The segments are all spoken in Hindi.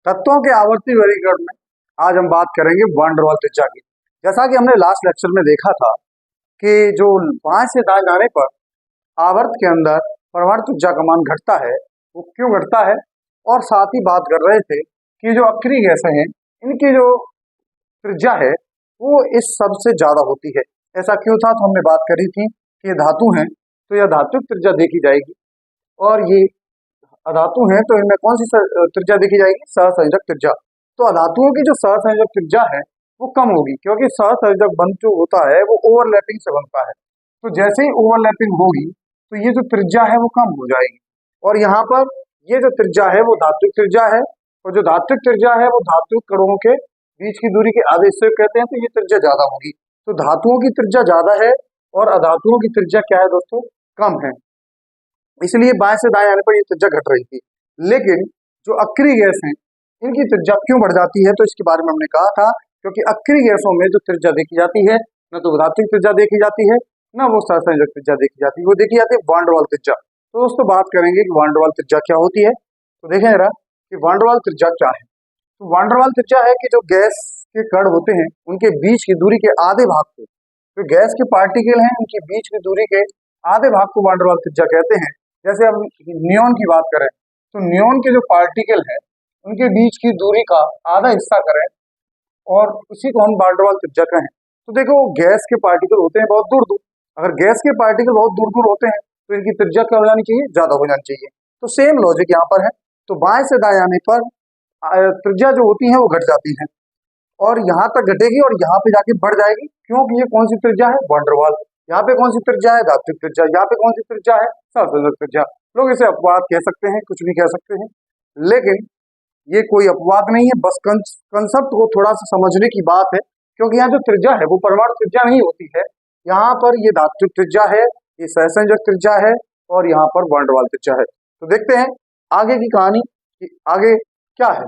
तत्वों के आवर्ती वर्गीकरण में आज हम बात करेंगे वैन डर वाल त्रिज्या की। जैसा कि हमने लास्ट लेक्चर में देखा था कि जो बाएं से दाएं जाने पर आवर्त के अंदर परमाणु त्रिज्या का मान घटता है, वो क्यों घटता है, और साथ ही बात कर रहे थे कि जो अक्रिय गैसें हैं इनकी जो त्रिज्या है वो इस सबसे ज्यादा होती है। ऐसा क्यों था, तो हमने बात करी थी कि ये धातु हैं तो यह धातु त्रिज्या देखी जाएगी, और ये अधातु हैं तो इनमें कौन सी त्रिज्या देखी जाएगी, सहसंयोजक त्रिज्या। तो अधातुओं की जो सहसंयोजक त्रिज्या है वो कम होगी, क्योंकि सहसंयोजक बंध जो होता है वो ओवरलैपिंग से बनता है। तो जैसे ही ओवरलैपिंग होगी तो ये जो त्रिज्या है वो कम हो जाएगी, और यहाँ पर ये जो त्रिज्या है वो धात्विक त्रिज्या है, और जो धात्विक त्रिज्या है वो धात्विक कणों के बीच की दूरी के आधे हिस्से को कहते हैं, तो ये त्रिज्या ज्यादा होगी। तो धातुओं की त्रिज्या ज्यादा है और अधातुओं की त्रिज्या क्या है दोस्तों, कम है। इसलिए बाएं से दाएं आने पर ये त्रिज्या घट रही थी। लेकिन जो अक्रिय गैस हैं इनकी त्रिज्या क्यों बढ़ जाती है, तो इसके बारे में हमने कहा था, क्योंकि अक्रिय गैसों में जो त्रिज्या देखी जाती है न तो धात्विक त्रिज्या देखी जाती है न वो सहसंयोजक त्रिज्या देखी जाती है, वो देखी जाती है वैन डर वाल त्रिज्या। तो दोस्तों बात करेंगे कि वैन डर वाल त्रिज्या क्या होती है। तो देखें जरा कि वैन डर वाल त्रिज्या क्या है। तो वैन डर वाल त्रिज्या है कि जो गैस के कण होते हैं उनके बीच की दूरी के आधे भाग को, जो गैस के पार्टिकल हैं उनके बीच की दूरी के आधे भाग को वैन डर वाल त्रिज्या कहते हैं। जैसे अब नियॉन की बात करें तो नियॉन के जो पार्टिकल है उनके बीच की दूरी का आधा हिस्सा करें और उसी को हम वैन डर वाल त्रिज्या कहें। तो देखो गैस के पार्टिकल होते हैं बहुत दूर दूर, अगर गैस के पार्टिकल बहुत दूर दूर होते हैं तो इनकी त्रिज्या क्या हो जानी चाहिए, ज्यादा हो जानी चाहिए। तो सेम लॉजिक यहाँ पर है। तो बाएं से दाएं आने पर त्रिज्या जो होती है वो घट जाती है, और यहाँ तक घटेगी और यहाँ पे जाके बढ़ जाएगी, क्योंकि ये कौन सी त्रिज्या है, वैन डर वाल। यहाँ पे कौन सी त्रिज्या है, धात्विक त्रिज्या। यहाँ पे कौन सी त्रिज्या है, सहसंयोजक त्रिज्या। लोग इसे अपवाद कह सकते हैं, कुछ भी कह सकते हैं, लेकिन ये कोई अपवाद नहीं है, बस कंसेप्ट को थोड़ा सा समझने की बात है। क्योंकि यहाँ जो त्रिज्या है वो परमाणु त्रिज्या नहीं होती है, यहाँ पर ये धात्विक त्रिज्या है, ये सहसंयोजक त्रिज्या है, और यहाँ पर वैन डर वाल त्रिज्या है। तो देखते हैं आगे की कहानी कि आगे क्या है।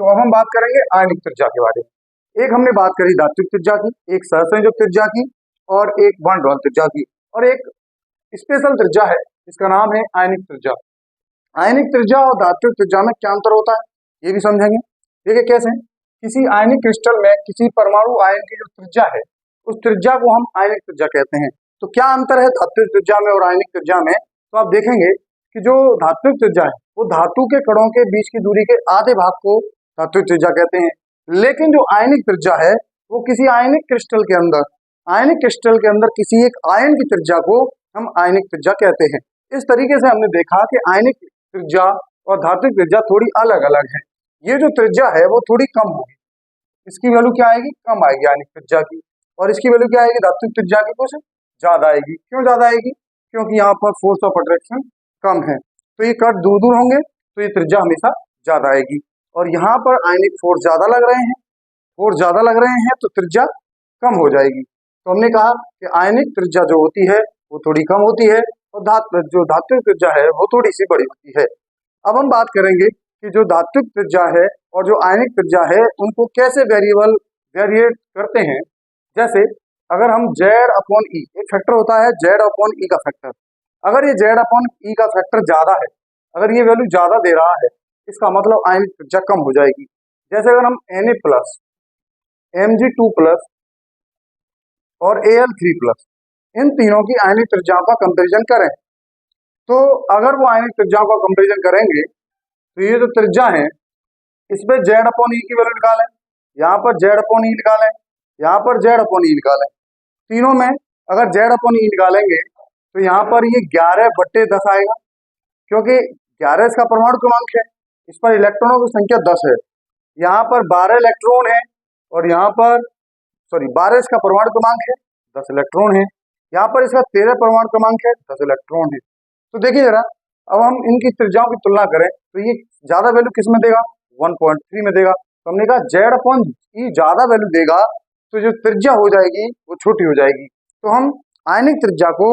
तो अब हम बात करेंगे आयनिक त्रिज्या के बारे में। एक हमने बात करी धात्विक त्रिज्या की, एक सहसंयोजक त्रिज्या की, और एक वैन डर वाल त्रिज्या की, और एक स्पेशल त्रिज्या है जिसका नाम है आयनिक त्रिज्या। आयनिक त्रिज्या और धात्विक त्रिज्या में क्या अंतर होता है ये भी समझेंगे। देखिए कैसे, किसी आयनिक क्रिस्टल में किसी परमाणु आयन की जो त्रिज्या है उस त्रिज्या को हम आयनिक त्रिज्या कहते हैं। तो क्या अंतर है धात्विक त्रिज्या में और आयनिक त्रिज्या में, तो आप देखेंगे कि जो धात्विक त्रिज्या है वो धातु के कणों के बीच की दूरी के आधे भाग को धात्विक त्रिज्या कहते हैं। लेकिन जो आयनिक त्रिज्या है वो किसी आयनिक क्रिस्टल के अंदर किसी एक आयन की त्रिज्या को हम आयनिक त्रिज्या कहते हैं। इस तरीके से हमने देखा कि आयनिक त्रिज्या और धात्विक त्रिज्या थोड़ी अलग अलग है। ये जो त्रिज्या है वो थोड़ी कम होगी, इसकी वैल्यू क्या आएगी, कम आएगी आयनिक त्रिज्या की, और इसकी वैल्यू क्या आएगी, धात्विक त्रिज्या की कुछ ज्यादा आएगी। क्यों ज्यादा आएगी, क्योंकि यहाँ पर फोर्स ऑफ अट्रैक्शन कम है, तो ये कट दूर दूर होंगे तो ये त्रिज्या हमेशा ज्यादा आएगी। और यहाँ पर आयनिक फोर्स ज्यादा लग रहे हैं तो त्रिज्या कम हो जाएगी। तो हमने कहा कि आयनिक त्रिज्या जो होती है वो थोड़ी कम होती है, और जो धात्विक त्रिज्या है वो थोड़ी सी बड़ी होती है। अब हम बात करेंगे कि जो धात्विक त्रिज्या है और जो आयनिक त्रिज्या है उनको कैसे वेरिएट करते हैं। जैसे अगर हम Z/E, एक फैक्टर होता है Z/E का फैक्टर, अगर ये Z/E का फैक्टर ज्यादा है, अगर ये वैल्यू ज्यादा दे रहा है, इसका मतलब आयनिक त्रिज्या कम हो जाएगी। जैसे अगर हम Na+, Mg2+ और Al3+ इन तीनों की आयनिक त्रिज्याओं का कंपैरिजन करें, तो अगर वो आयनिक त्रिज्याओं का कंपैरिजन करेंगे तो ये जो त्रिज्या है इस पे Z/E की वैल्यू निकालें, यहाँ पर Z/E निकालें, यहाँ पर Z/E निकालें। तीनों में अगर Z/E निकालेंगे तो यहाँ पर ये 11/10 आएगा, क्योंकि 11 इसका परमाणु क्रमांक है, इस पर इलेक्ट्रॉनों की संख्या 10 है, यहाँ पर 12 इलेक्ट्रॉन है, और यहाँ पर 12 इसका परमाणु क्रमांक है, 10 इलेक्ट्रॉन है, यहाँ पर इसका 13 परमाणु क्रमांक है, 10 इलेक्ट्रॉन है। तो देखिए जरा, अब हम इनकी त्रिज्याओं की तुलना करें तो ये ज्यादा वैल्यू किस में देगा, 1.3 में देगा। तो हमने कहा Z/E ज्यादा वैल्यू देगा तो जो त्रिज्या हो जाएगी वो छोटी हो जाएगी। तो हम आयनिक त्रिज्या को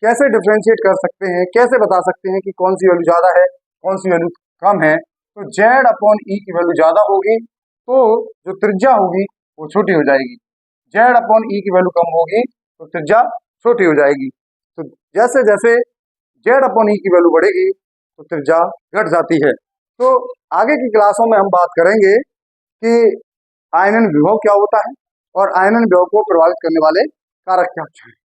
कैसे डिफ्रेंशिएट कर सकते हैं, कैसे बता सकते हैं कि कौन सी वैल्यू ज्यादा है कौन सी वैल्यू कम है। तो Z/E की वैल्यू ज्यादा होगी तो जो त्रिज्या होगी वो छोटी हो जाएगी, Z/E की वैल्यू कम होगी तो त्रिज्या छोटी हो जाएगी। तो जैसे जैसे Z/E की वैल्यू बढ़ेगी तो त्रिज्या घट जाती है। तो आगे की क्लासों में हम बात करेंगे कि आयनन विभव क्या होता है और आयनन विभव को प्रभावित करने वाले कारक क्या होते हैं।